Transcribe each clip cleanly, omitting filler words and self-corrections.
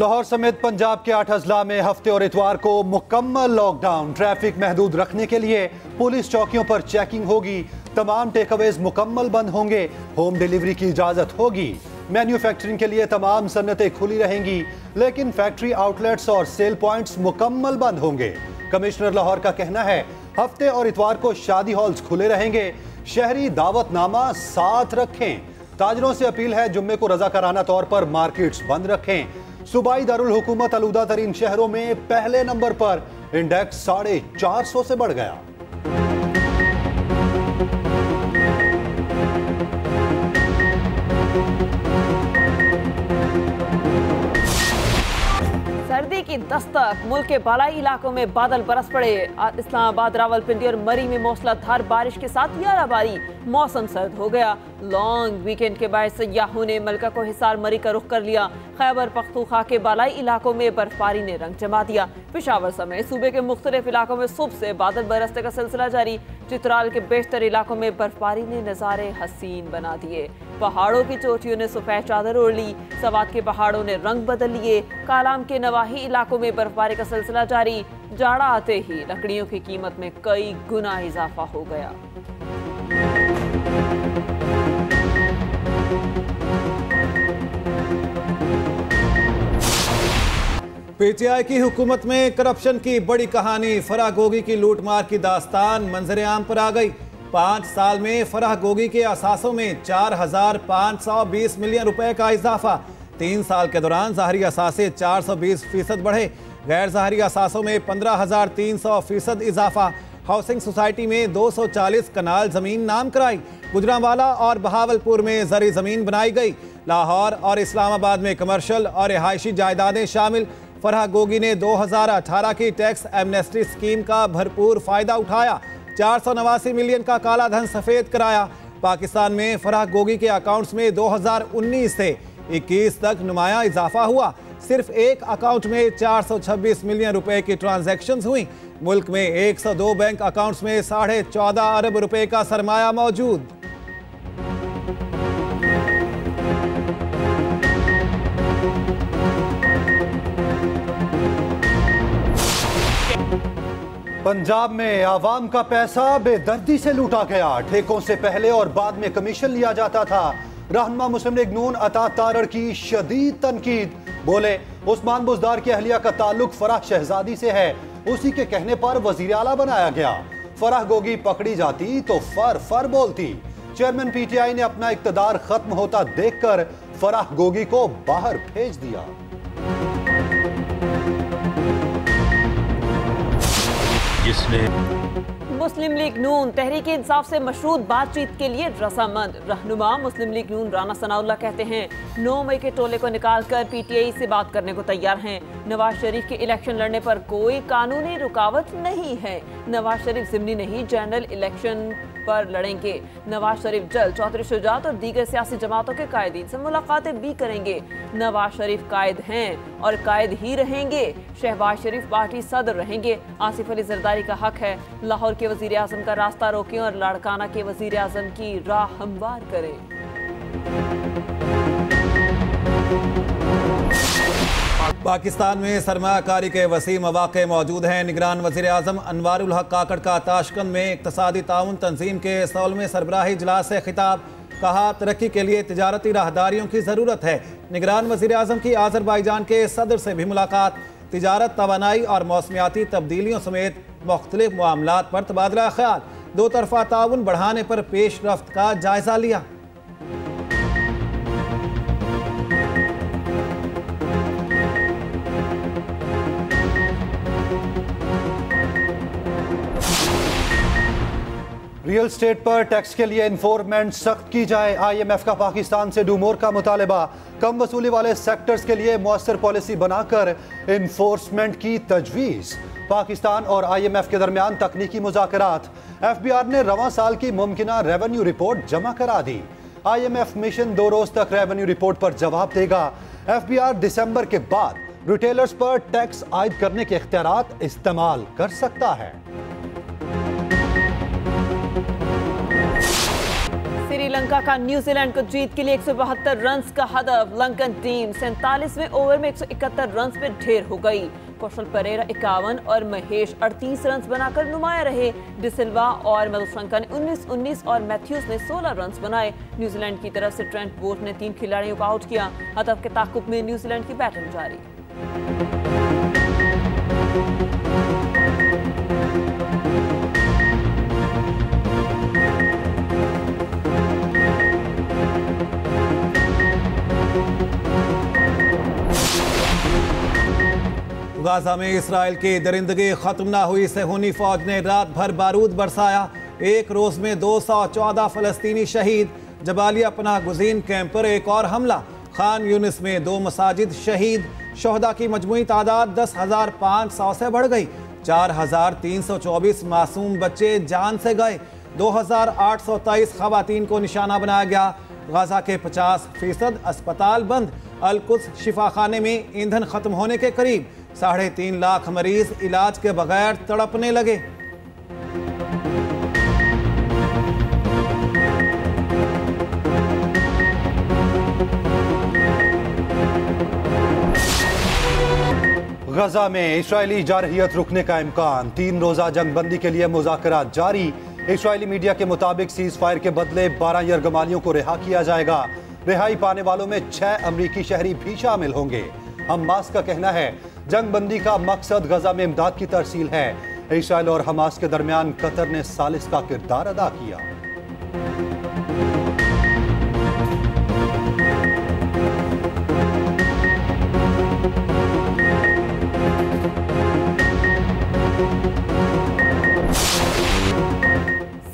लाहौर समेत पंजाब के 8 अजला में हफ्ते और इतवार को मुकम्मल लॉकडाउन। ट्रैफिक महदूद रखने के लिए पुलिस चौकियों पर चेकिंग होगी। तमाम टेकअवेज मुकम्मल बंद होंगे। होम डिलीवरी की इजाजत होगी। मैन्युफैक्चरिंग के लिए तमाम सन्नतें खुली रहेंगी, लेकिन फैक्ट्री आउटलेट्स और सेल पॉइंट्स मुकम्मल बंद होंगे। कमिश्नर लाहौर का कहना है हफ्ते और इतवार को शादी हॉल्स खुले रहेंगे। शहरी दावतनामा साथ रखें। ताजरों से अपील है जुम्मे को रजाकाराना तौर पर मार्केट्स बंद रखें। सूबाई दारुल हुकूमत आलूदा तरीन शहरों में पहले नंबर पर, इंडेक्स 450 से बढ़ गया। सर्दी की दस्तक, मुल्क के बालाई इलाकों में बादल बरस पड़े। इस्लामाबाद, रावलपिंडी और मरी में मूसलाधार बारिश के साथ याराबारी। मौसम सर्द हो गया। लॉन्ग वीकेंड के बाद सयाहों ने मलका को हिसार मरी का रुख कर लिया। खैबर पख्तूनख्वा के बालाई इलाकों में बर्फबारी ने रंग जमा दिया। पेशावर समेत सूबे के मुख्तलिफ इलाकों में सुबह से बादल बरसने का सिलसिला जारी। चित्राल के बेशतर इलाकों में बर्फबारी ने नज़ारे हसीन बना दिए। पहाड़ों की चोटियों ने सफेद चादर ओढ़ ली। सवात के पहाड़ों ने रंग बदल लिए। कालाम के नवाही इलाकों में बर्फबारी का सिलसिला जारी। जाड़ा आते ही लकड़ियों की कीमत में कई गुना इजाफा हो गया। पीटीआई की हुकूमत में करप्शन की बड़ी कहानी। फराह गोगी की लूटमार की दास्तान मंजर आम पर आ गई। 5 साल में फराह गोगी के असासों में 4,520 मिलियन रुपए का इजाफा। 3 साल के दौरान ज़ाहरी असासे 420% बढ़े। गैर ज़ाहरी असासों में 15,300% इजाफा। हाउसिंग सोसाइटी में 240 कनाल ज़मीन नाम कराई। गुजरांवाला और बहावलपुर में ज़री ज़मीन बनाई गई। लाहौर और इस्लामाबाद में कमर्शल और रिहायशी जायदादें शामिल। फराह गोगी ने 2018 की टैक्स एमनेस्टी स्कीम का भरपूर फ़ायदा उठाया। 489 मिलियन का काला धन सफ़ेद कराया। पाकिस्तान में फराह गोगी के अकाउंट्स में 2019 से 21 तक नुमाया इजाफा हुआ। सिर्फ एक अकाउंट में 426 मिलियन रुपए की ट्रांजैक्शंस हुई। मुल्क में 102 बैंक अकाउंट्स में 14.5 अरब रुपए का सरमाया मौजूद। पंजाब में आवाम का पैसा बेदर्दी से लूटा गया। ठेकों से पहले और बाद में कमीशन लिया जाता था। रहनुमा मुस्लिम लीग नून अता तारड़ की शदीद तनकीद। बोले उस्मान बुज़दार की अहलिया का ताल्लुक फराह शहजादी से है, उसी के कहने पर वज़ीर आला बनाया गया। फराह गोगी पकड़ी जाती तो फर फर बोलती। चेयरमैन पीटीआई ने अपना इक़्तिदार खत्म होता देखकर फराह गोगी को बाहर भेज दिया। मुस्लिम लीग नून तहरीक इंसाफ से मशरूत बातचीत के लिए रजामंद। रहनुमा मुस्लिम लीग नून राना सनाउल्लाह कहते हैं 9 मई के टोले को निकालकर पीटीआई से बात करने को तैयार हैं। नवाज शरीफ के इलेक्शन लड़ने पर कोई कानूनी रुकावट नहीं है। नवाज शरीफ ज़िमनी नहीं, जनरल इलेक्शन पर लड़ेंगे। नवाज शरीफ जल्द चौधरी शुजात और दीगर सियासी जमातों के कायदीन से मुलाकातें भी करेंगे। नवाज शरीफ कायद हैं और कायद ही रहेंगे। शहबाज शरीफ पार्टी सदर रहेंगे। आसिफ अली जरदारी का हक है लाहौर के वजीर आजम का रास्ता रोकें और लाड़काना के वजीर आजम की राह हमवार करें। पाकिस्तान में सरमायाकारी के वसी मौक़े मौजूद हैं। निगरान वज़ीर आज़म अनवारुल हक काकड़ का ताशकंद में इक़्तिसादी ताउन तंजीम के 16वें सरबराही इजलास से खिताब। कहा तरक्की के लिए तिजारती राहदारियों की ज़रूरत है। निगरान वज़ीर आज़म की आज़रबाईजान के सदर से भी मुलाकात। तिजारत, तवानाई और मौसमियाती तब्दीलियों समेत मुख्तलिफ मामलात पर तबादला ख्याल। 2 तरफ़ा ताउन बढ़ाने पर पेश रफ्त का जायज़ा लिया। रियल स्टेट पर टैक्स के लिए इन्फोर्समेंट सख्त की जाए। IMF का पाकिस्तान से डू मोर का मुतालबा। कम वसूली वाले सेक्टर्स के लिए मौसर पॉलिसी बनाकर इन्फोर्समेंट की तजवीज़। पाकिस्तान और IMF के दरमियान तकनीकी मुज़ाकरात। FBR ने रवां साल की मुमकिना रेवेन्यू रिपोर्ट जमा करा दी। IMF मिशन 2 रोज तक रेवेन्यू रिपोर्ट पर जवाब देगा। FBR दिसंबर के बाद रिटेलर्स पर टैक्स आयद करने के इख्तियारात इस्तेमाल कर सकता है। श्रीलंका श्रीलंका का न्यूजीलैंड को जीत के लिए 172 रन का हदफ। लंकन टीम 47वें ओवर में 171 रन पे ढेर हो गई। कौशल परेरा 51 और महेश 38 रन बनाकर नुमाया रहे। डिसिल्वा और मधुशंका ने 19-19 और मैथ्यूज ने 16 रन बनाए। न्यूजीलैंड की तरफ से ट्रेंट बोल्ट ने 3 खिलाड़ियों को आउट किया। हदफ के ताकुब में न्यूजीलैंड की बैटिंग जारी। गाजा में इसराइल की दरिंदगी खत्म ना हुई सेहूनी फौज ने रात भर बारूद बरसाया। एक रोज में 214 फलस्तीनी शहीद। जबालिया पनाह गुज़ीन कैंप पर एक और हमला। खान यूनिस में 2 मसाजिद शहीद। शोहदा की मजमूई तादाद 10,500 से बढ़ गई। 4,324 मासूम बच्चे जान से गए। 2,823 खवातीन को निशाना बनाया गया। गाजा के 50% अस्पताल बंद। अल-कुद्स शिफाखाने में ईंधन खत्म होने के करीब। 3.5 लाख मरीज इलाज के बगैर तड़पने लगे। गजा में इस्राएली जारहियत रुकने का इम्कान। 3 रोजा जंगबंदी के लिए मुज़ाकरात जारी। इस्राएली मीडिया के मुताबिक सीज फायर के बदले 12 यरगमालियों को रिहा किया जाएगा। रिहाई पाने वालों में 6 अमरीकी शहरी भी शामिल होंगे। हमास का कहना है जंगबंदी का मकसद गजा में इमदाद की तरसील है। इस्राएल और हमास के दरमियान कतर ने सालिस का किरदार अदा किया।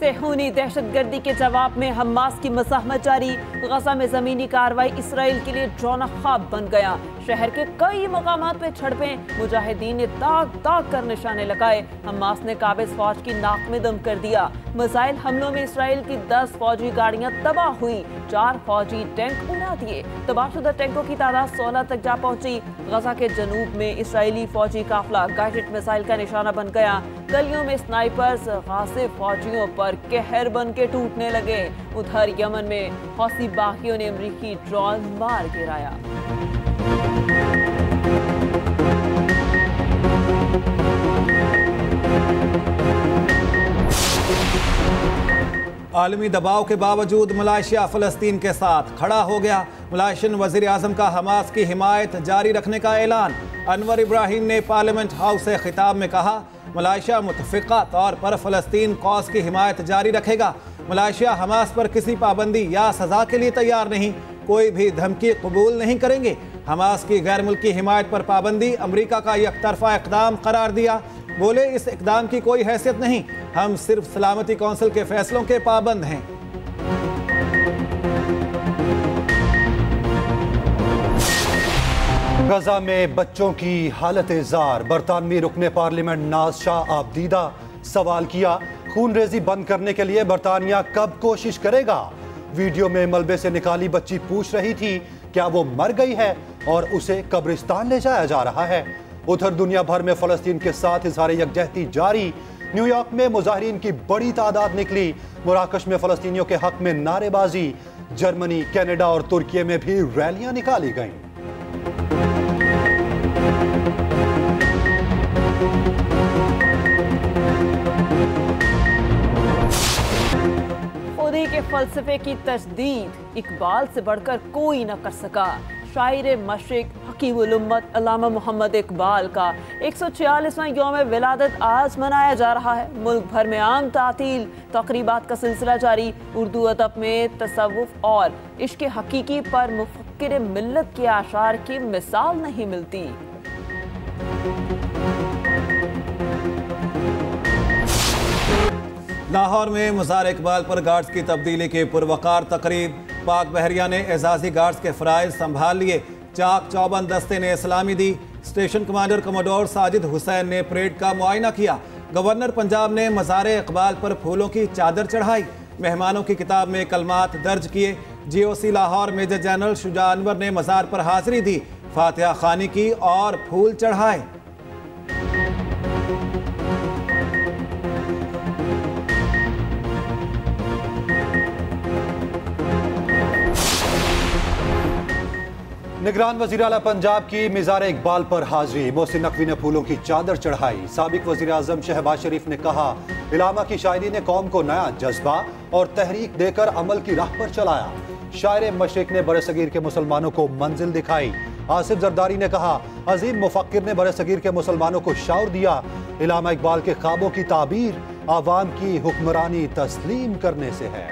सेहूनी दहशतगर्दी के जवाब में हमास की मज़ाहमत जारी। गजा में जमीनी कार्रवाई इसराइल के लिए ड्रोना ख्वाब बन गया। शहर के कई मकामात पे झड़पें। मुजाहिदीन ने दाग दाग कर निशाने लगाए। हमास ने काबिज फौज की नाक में दम कर दिया। मिसाइल हमलों में इसराइल की 10 फौजी गाड़ियां तबाह हुई। 4 फौजी टैंक उड़ा दिए। तबाहशुदा टैंकों की तादाद 16 तक जा पहुंची। गजा के जनूब में इसराइली फौजी काफिला गाइडेड मिसाइल का निशाना बन गया। गलियों में स्नाइपर्स गासिब फौजियों पर कहर बन के टूटने लगे। उधर यमन में हौसी बागियों ने अमरीकी ड्रोन मार गिराया। आलमी दबाव के बावजूद मलेशिया फ़लस्तीन के साथ खड़ा हो गया। मलेशियन वज़ीर आज़म का हमास की हिमायत जारी रखने का ऐलान। अनवर इब्राहिम ने पार्लियामेंट हाउस से खिताब में कहा मलेशिया मुतफ़िक़ा तौर पर फ़लस्तीन कॉज़ की हिमायत जारी रखेगा। मलेशिया हमास पर किसी पाबंदी या सज़ा के लिए तैयार नहीं। कोई भी धमकी कबूल नहीं करेंगे। हमास की गैर मुल्की हिमायत पर पाबंदी अमरीका का एकतरफा इक़दाम करार दिया। बोले इस इक़दाम की कोई हैसियत नहीं। हम सिर्फ सलामती कौंसिल के फैसलों के पाबंद हैं। गजा में बच्चों की हालत जार। बरतानवी रुकने पार्लियामेंट नाज शाह आबदीदा सवाल किया खून रेजी बंद करने के लिए बरतानिया कब कोशिश करेगा। वीडियो में मलबे से निकाली बच्ची पूछ रही थी क्या वो मर गई है और उसे कब्रिस्तान ले जाया जा रहा है। उधर दुनिया भर में फ़लस्तीन के साथ इज़हार यकजहती जारी। न्यूयॉर्क में मुजाहिरीन की बड़ी तादाद निकली। मराकश में फ़लस्तीनियों के हक में नारेबाजी। जर्मनी, कनाडा और तुर्की में भी रैलियां निकाली गईं। खुदी के फलसफे की तजदीद इकबाल से बढ़कर कोई न कर सका। शायर मशरिक हकीमुल उम्मत अल्लामा मोहम्मद इकबाल का 146वां यौम विलादत आज मनाया जा रहा है। मुल्क भर में आम तातील तकरीबात का सिलसिला जारी। उर्दू अदब में तसव्वुफ और इश्क हकीकी पर मुफक्किर मिल्लत के आशार की मिसाल नहीं मिलती। लाहौर में मज़ार इकबाल पर गार्ड्स की तब्दीली की पुरवकार तकरीब। पाक बहरिया ने एजाजी गार्ड्स के फ़राइज़ संभाल लिए। चाक चौबंद दस्ते ने इस्लामी दी। Station commander commodore Sajid Hussain ने परेड का मुआयना किया। गवर्नर पंजाब ने मज़ार इकबाल पर फूलों की चादर चढ़ाई। मेहमानों की किताब में कलमात दर्ज किए। GOC Lahore major general Shuja Anwar ने मज़ार पर हाज़िरी दी, फातिहा खानी की और फूल चढ़ाए। निगरान वज़ीर आला पंजाब की मिज़ार इकबाल पर हाजिरी। मोहसिन नकवी ने फूलों की चादर चढ़ाई। साबिक वज़ीर आज़म शहबाज शरीफ ने कहा, इलामा की शायरी ने कौम को नया जज्बा और तहरीक देकर अमल की राह पर चलाया। शायर मशरिक ने बरसगीर के मुसलमानों को मंजिल दिखाई। आसिफ जरदारी ने कहा, अजीम मुफक्किर ने बरसगीर के मुसलमानों को शौर दिया। इलामा इकबाल के ख्वाबों की ताबीर आवाम की हुक्मरानी तस्लीम करने से है।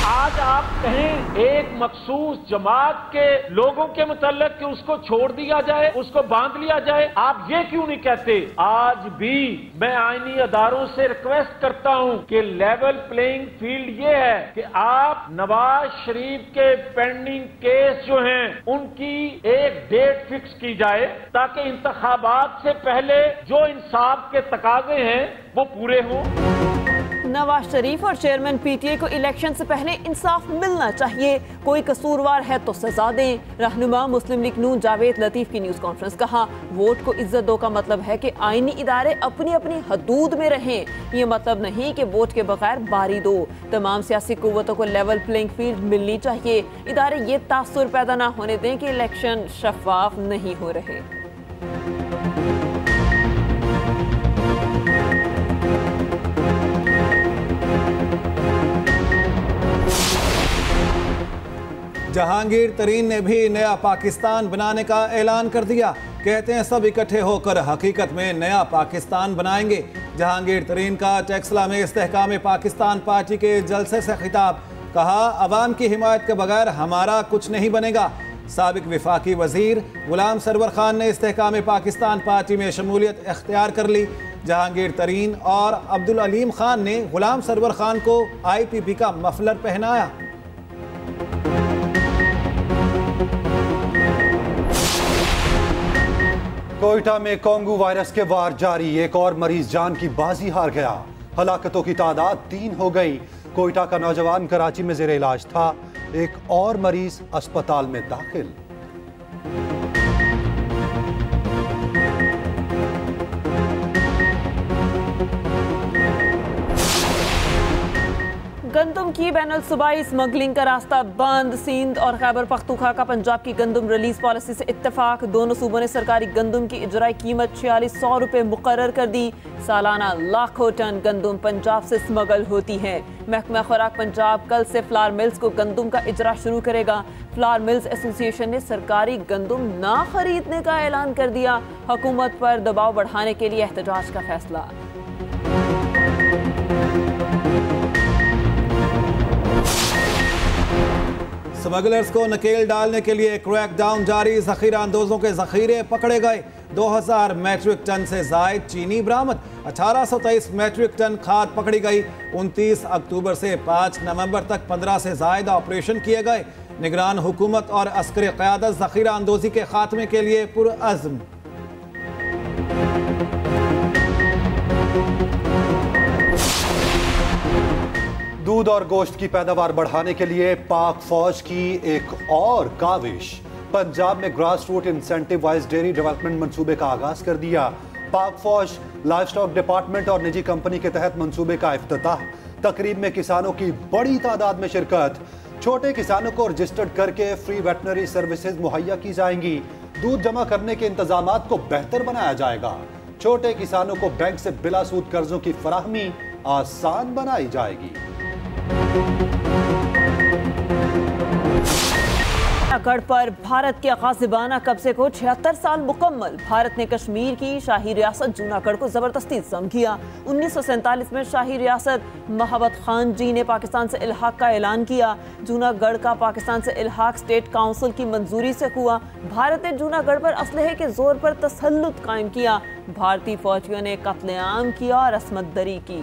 आज आप कहें एक मखसूस जमात के लोगों के मुतल्लिक कि उसको छोड़ दिया जाए, उसको बांध लिया जाए, आप ये क्यों नहीं कहते? आज भी मैं आईनी अदारों से रिक्वेस्ट करता हूं कि लेवल प्लेइंग फील्ड ये है कि आप नवाज शरीफ के पेंडिंग केस जो हैं उनकी एक डेट फिक्स की जाए ताकि इंतखाबात से पहले जो इंसाफ के तकाजे हैं वो पूरे हों। नवाज शरीफ और चेयरमैन पीटीआई को इलेक्शन से पहले इंसाफ मिलना चाहिए, कोई कसूरवार है तो सजा दें। रहनुमा मुस्लिम लीग नून जावेद लतीफ की न्यूज कॉन्फ्रेंस। कहा, वोट को इज्जत दो का मतलब है कि आईनी इदारे अपनी अपनी हदूद में रहें, ये मतलब नहीं कि वोट के बगैर बारी दो। तमाम सियासी कुव्वतों को लेवल प्लेइंग फील्ड मिलनी चाहिए। इदारे ये तासुर पैदा ना होने दें कि इलेक्शन शफाफ नहीं हो रहे। जहांगीर तरीन ने भी नया पाकिस्तान बनाने का ऐलान कर दिया। कहते हैं सब इकट्ठे होकर हकीकत में नया पाकिस्तान बनाएंगे। जहांगीर तरीन का टेक्सला में इस्तेहकाम पाकिस्तान पार्टी के जलसे से खिताब। कहा, अवाम की हिमायत के बगैर हमारा कुछ नहीं बनेगा। साबिक विफाकी वजीर गुलाम सरवर खान ने इस्तेहकाम पाकिस्तान पार्टी में शमूलियत इख्तियार कर ली। जहांगीर तरीन और अब्दुल अलीम खान ने गुलाम सरवर खान को IPP का मफलर पहनाया। कोयटा में कोंगू वायरस के वार जारी। एक और मरीज जान की बाजी हार गया। हलाकतों की तादाद 3 हो गई। कोयटा का नौजवान कराची में जेर इलाज था। एक और मरीज अस्पताल में दाखिल। गंदम की बैनुल सूबाई स्मगलिंग का रास्ता बंद। सिंध और खैबर पख्तूनख्वा का पंजाब की गंदम रिलीज पॉलिसी से इत्तेफाक। दोनों सूबों ने सरकारी गंदम की इजराई कीमत 4600 रुपए मुकर्रर कर दी। सालाना लाखों टन गंदम पंजाब से स्मगल होती है। महकमा खुराक पंजाब कल से फ्लावर मिल्स को गंदम का इजरा शुरू करेगा। फ्लावर मिल्स एसोसिएशन ने सरकारी गंदम ना खरीदने का ऐलान कर दिया। हुकूमत पर दबाव बढ़ाने के लिए एहतजाज का फैसला। स्मगलर्स को नकेल डालने के लिए क्रैकडाउन जारी। जखीरा अंदोजों के जखीरे पकड़े गए। 2000 मैट्रिक टन से जायद चीनी बरामद। 1823 मैट्रिक टन खाद पकड़ी गई। 29 अक्टूबर से 5 नवंबर तक 15 से जायद ऑपरेशन किए गए। निगरान हुकूमत और अस्करी क़यादत जखीरा अंदोजी के खात्मे के लिए पुरअज़्म। दूध और गोश्त की पैदावार बढ़ाने के लिए पाक फौज की एक और काविश। पंजाब में grass root incentive wise dairy development मंसूबे का आगाज कर दिया। पाक फौज, लाइव स्टॉक डिपार्टमेंट और निजी कंपनी के तहत मंसूबे का इफ्तिताह। तकरीब में किसानों की बड़ी तादाद में शिरकत। छोटे किसानों को रजिस्टर्ड करके फ्री वेटनरी सर्विसेज मुहैया की जाएंगी। दूध जमा करने के इंतजामात को बेहतर बनाया जाएगा। छोटे किसानों को बैंक से बिला सूद कर्जों की फराहमी आसान बनाई जाएगी। गढ़ पर भारत के गाज़िबाना कब्जे को 76 साल मुकम्मल। भारत ने कश्मीर की शाही रियासत जूनागढ़ को जबरदस्ती ज़म किया। 1947 में शाही रियासत महाबत खान जी ने पाकिस्तान से इल्हाक का ऐलान किया। जूनागढ़ का पाकिस्तान से इल्हाक स्टेट काउंसिल की मंजूरी से हुआ। भारत ने जूनागढ़ पर असलहे के जोर पर तसल्लुत कायम किया। भारतीय फौजियों ने कत्लेआम किया और असमत दरी की।